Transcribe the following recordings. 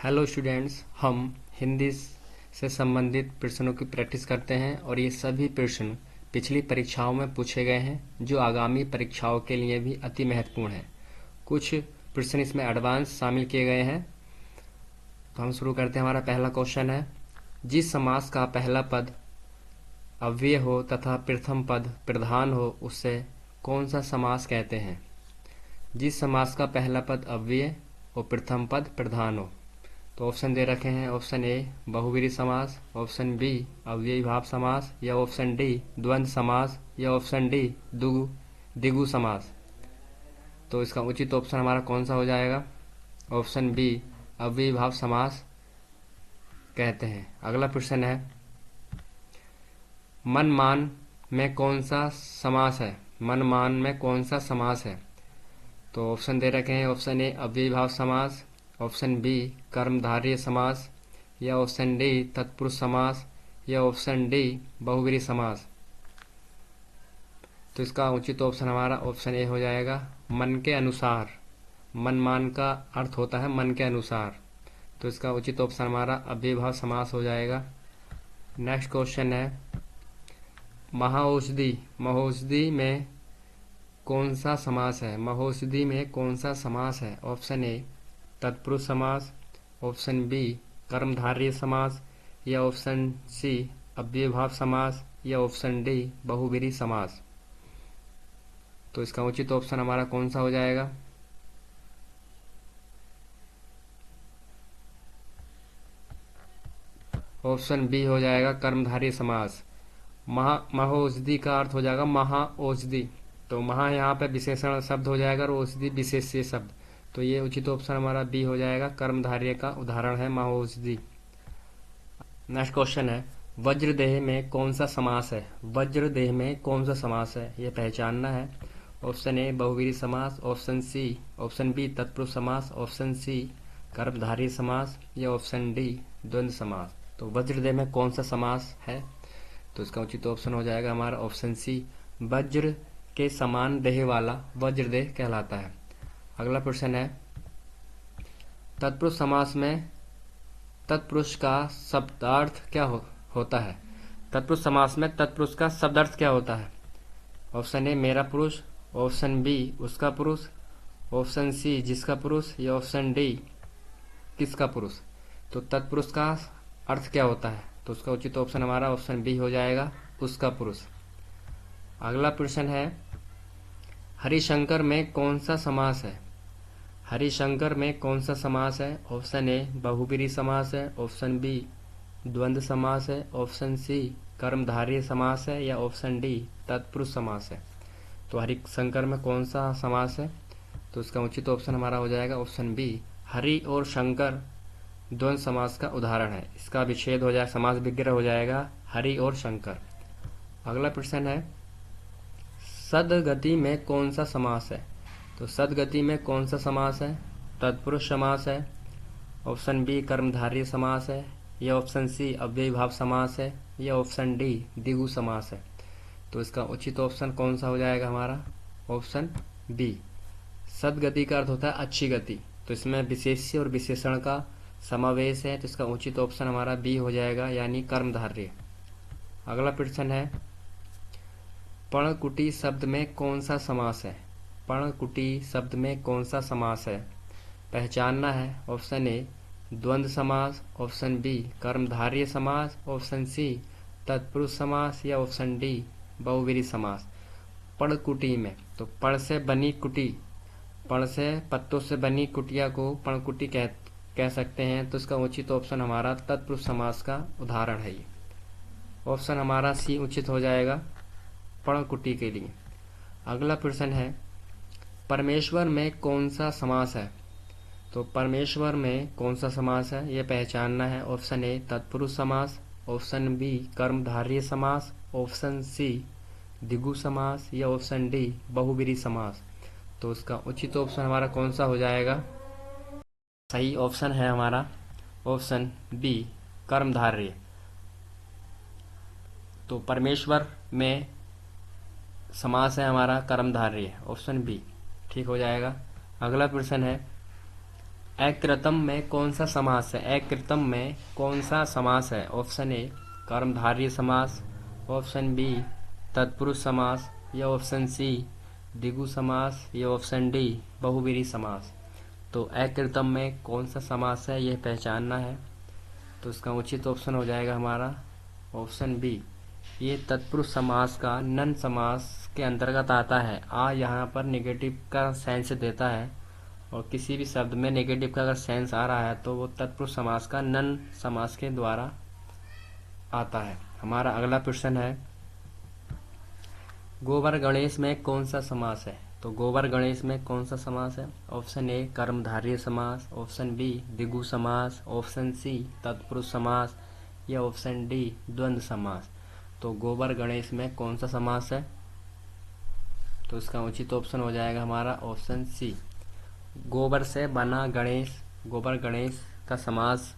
Hello students, हम हिंदी से संबंधित प्रश्नों की प्रैक्टिस करते हैं और ये सभी प्रश्न पिछली परीक्षाओं में पूछे गए हैं जो आगामी परीक्षाओं के लिए भी अति महत्वपूर्ण है। कुछ प्रश्न इसमें एडवांस शामिल किए गए हैं। तो हम शुरू करते हैं। हमारा पहला क्वेश्चन है, जिस समास का पहला पद अव्यय हो तथा प्रथम पद प्रधान हो उसे कौन सा समास कहते हैं। जिस समास का पहला पद अव्यय और प्रथम पद प्रधान हो। तो ऑप्शन दे रखे हैं। ऑप्शन ए बहुव्रीहि समास, ऑप्शन बी अव्ययी भाव समास, या ऑप्शन डी द्वंद्व समास, या ऑप्शन डी द्विगु समास। तो इसका उचित ऑप्शन हमारा कौन सा हो जाएगा? ऑप्शन बी अव्ययी भाव समास कहते हैं। अगला प्रश्न है, मन मान में कौन सा समास है? मन मान में कौन सा समास है? तो ऑप्शन दे रखे हैं। ऑप्शन ए अव्ययी भाव समास, ऑप्शन बी कर्मधारय समास, या ऑप्शन डी तत्पुरुष समास, या ऑप्शन डी बहुव्रीहि समास। तो इसका उचित ऑप्शन हमारा ऑप्शन ए हो जाएगा, मन के अनुसार। मन मान का अर्थ होता है मन के अनुसार। तो इसका उचित ऑप्शन हमारा अव्ययी भाव समास हो जाएगा। नेक्स्ट क्वेश्चन है, महाऔषधि महोषधि में कौन सा समास है? महोषधि में कौन सा समास है? ऑप्शन ए तत्पुरुष समास, ऑप्शन बी कर्मधारय समास, या ऑप्शन सी अव्ययी भाव समास, या ऑप्शन डी बहुव्रीहि समास। तो इसका उचित ऑप्शन हमारा कौन सा हो जाएगा? ऑप्शन बी हो जाएगा कर्मधारय समास। महोषधि का अर्थ हो जाएगा महाऔषधि। तो महा यहाँ पे विशेषण शब्द हो जाएगा और औषधि विशेष्य शब्द। तो ये उचित ऑप्शन हमारा बी हो जाएगा, कर्मधारय का उदाहरण है महाऔषधि। नेक्स्ट क्वेश्चन है, वज्रदेह में कौन सा समास है? वज्रदेह में कौन सा समास है ये पहचानना है। ऑप्शन ए बहुव्रीहि समास, ऑप्शन बी तत्पुरुष समास, ऑप्शन सी कर्मधारय समास, या ऑप्शन डी द्वंद्व समास। तो वज्रदेह में कौन सा समास है? तो इसका उचित ऑप्शन हो जाएगा हमारा ऑप्शन सी, वज्र के समान देह वाला वज्रदेह कहलाता है। अगला प्रश्न है, तत्पुरुष समास में तत्पुरुष का शब्दार्थ क्या होता है? तत्पुरुष समास में तत्पुरुष का शब्दार्थ क्या होता है? ऑप्शन ए मेरा पुरुष, ऑप्शन बी उसका पुरुष, ऑप्शन सी जिसका पुरुष, या ऑप्शन डी किसका पुरुष। तो तत्पुरुष का अर्थ क्या होता है? तो उसका उचित ऑप्शन हमारा ऑप्शन बी हो जाएगा, उसका पुरुष। अगला प्रश्न है, हरिशंकर में कौन सा समास है? हरिशंकर में कौन सा समास है? ऑप्शन ए बहुव्रीहि समास है, ऑप्शन बी द्वंद्व समास है, ऑप्शन सी कर्मधारय समास है, या ऑप्शन डी तत्पुरुष समास है। तो हरिशंकर में कौन सा समास है? तो इसका उचित ऑप्शन हमारा हो जाएगा ऑप्शन बी, हरि और शंकर द्वंद्व समास का उदाहरण है। इसका विच्छेद हो जाएगा, समास विग्रह हो जाएगा हरि और शंकर। अगला प्रश्न है, सदगति में कौन सा समास है? तो सदगति में कौन सा समास है? तत्पुरुष समास है, ऑप्शन बी कर्मधारय समास है, या ऑप्शन सी अव्ययी भाव समास है, या ऑप्शन डी द्विगु समास है। तो इसका उचित ऑप्शन कौन सा हो जाएगा हमारा? Option B. सदगति का अर्थ होता है अच्छी गति। तो इसमें विशेष्य और विशेषण का समावेश है। तो इसका उचित ऑप्शन हमारा बी हो जाएगा, यानी कर्मधारय। अगला प्रश्न है, पर्णकुटी शब्द में कौन सा समास है? पर्णकुटी शब्द में कौन सा समास है पहचानना है। ऑप्शन ए द्वंद्व समास, ऑप्शन बी कर्मधारय समास, ऑप्शन सी तत्पुरुष समास, या ऑप्शन डी बहुव्रीहि समास। पर्णकुटी में तो पर्ण से बनी कुटी, पर्ण से पत्तों से बनी कुटिया को पर्णकुटी कह सकते हैं। तो इसका उचित ऑप्शन हमारा तत्पुरुष समास का उदाहरण है। ये ऑप्शन हमारा सी उचित हो जाएगा पर्णकुटी के लिए। अगला प्रश्न है, परमेश्वर में कौन सा समास है? तो परमेश्वर में कौन सा समास है ये पहचानना है। ऑप्शन ए तत्पुरुष समास, ऑप्शन बी कर्मधारय समास, ऑप्शन सी द्विगु समास, या ऑप्शन डी बहुव्रीहि समास। तो उसका उचित ऑप्शन हमारा कौन सा हो जाएगा? सही ऑप्शन है हमारा ऑप्शन बी कर्मधारय। तो परमेश्वर में समास है हमारा कर्मधारय, ऑप्शन बी ठीक हो जाएगा। अगला प्रश्न है, अकृतम में कौन सा समास है? अकृतम में कौन सा समास है? ऑप्शन ए कर्मधारय समास, ऑप्शन बी तत्पुरुष समास, या ऑप्शन सी द्विगु समास, या ऑप्शन डी बहुव्रीहि समास। तो अकृतम में कौन सा समास है यह पहचानना है। तो इसका उचित ऑप्शन हो जाएगा हमारा ऑप्शन बी। ये तत्पुरुष समास का नन समास के अंतर्गत आता है। आ यहाँ पर नेगेटिव का सेंस देता है, और किसी भी शब्द में नेगेटिव का अगर सेंस आ रहा है तो वो तत्पुरुष समास का नन समास के द्वारा आता है। हमारा अगला प्रश्न है, गोबर गणेश में कौन सा समास है? तो गोबर गणेश में कौन सा समास है? ऑप्शन ए कर्मधारय समास, ऑप्शन बी द्विगु समास, ऑप्शन सी तत्पुरुष समास, या ऑप्शन डी द्वंद्व समास। तो गोबर गणेश में कौन सा समास है? तो इसका उचित ऑप्शन हो जाएगा हमारा ऑप्शन सी। गोबर से बना गणेश, गोबर गणेश का समास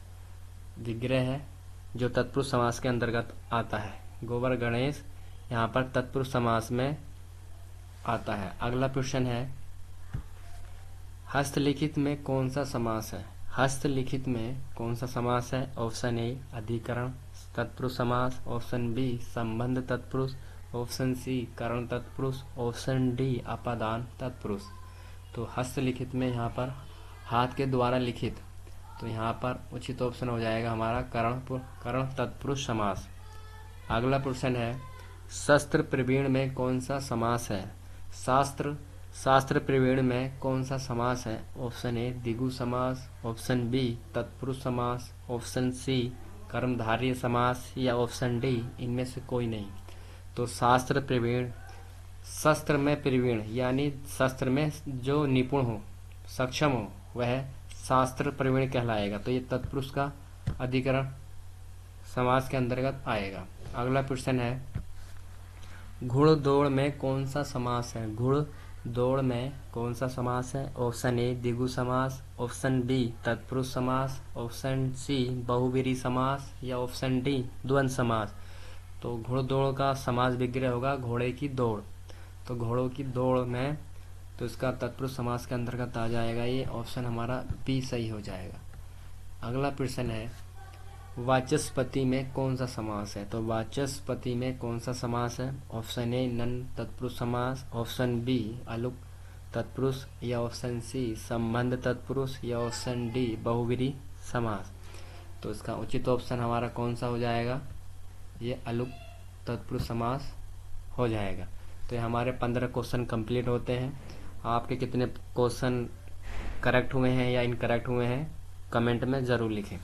विग्रह है जो तत्पुरुष समास के अंतर्गत आता है। गोबर गणेश यहाँ पर तत्पुरुष समास में आता है। अगला प्रश्न है, हस्तलिखित में कौन सा समास है? हस्तलिखित में कौन सा समास है? ऑप्शन ए अधिकरण तत्पुरुष समास, ऑप्शन बी संबंध तत्पुरुष, ऑप्शन सी करण तत्पुरुष, ऑप्शन डी अपादान तत्पुरुष। तो हस्तलिखित में यहाँ पर हाथ के द्वारा लिखित, तो यहाँ पर उचित ऑप्शन हो जाएगा हमारा करण तत्पुरुष समास। अगला प्रश्न है, शस्त्र प्रवीण में कौन सा समास है? शास्त्र प्रवीण में कौन सा समास है? ऑप्शन ए द्विगु समास, ऑप्शन बी तत्पुरुष समास, ऑप्शन सी कर्मधारय समास, या ऑप्शन डी इनमें से कोई नहीं। तो शास्त्र प्रवीण, शस्त्र में प्रवीण यानी शस्त्र में जो निपुण हो, सक्षम हो, वह शास्त्र प्रवीण कहलाएगा। तो ये तत्पुरुष का अधिकरण समास के अंतर्गत आएगा। अगला प्रश्न है, घुड़दौड़ में कौन सा समास है? घुड़दौड़ में कौन सा समास है? ऑप्शन ए द्विगु समास, ऑप्शन बी तत्पुरुष समास, ऑप्शन सी बहुव्रीहि समास, या ऑप्शन डी द्वंद्व समास। तो घुड़दौड़ का समास विग्रह होगा घोड़े की दौड़। तो घोड़ों की दौड़ में तो इसका तत्पुरुष समास के अंतर्गत आ जाएगा। ये ऑप्शन हमारा बी सही हो जाएगा। अगला प्रश्न है, वाचस्पति में कौन सा समास है? तो वाचस्पति में कौन सा समास है? ऑप्शन ए नन तत्पुरुष समास, ऑप्शन बी अलुक तत्पुरुष, या ऑप्शन सी संबंध तत्पुरुष, या ऑप्शन डी बहुव्रीहि समास। तो इसका उचित ऑप्शन हमारा कौन सा हो जाएगा? ये अलुक तत्पुरुष समास हो जाएगा। तो ये हमारे 15 क्वेश्चन कंप्लीट होते हैं। आपके कितने क्वेश्चन करेक्ट हुए हैं या इनकरेक्ट हुए हैं कमेंट में ज़रूर लिखें।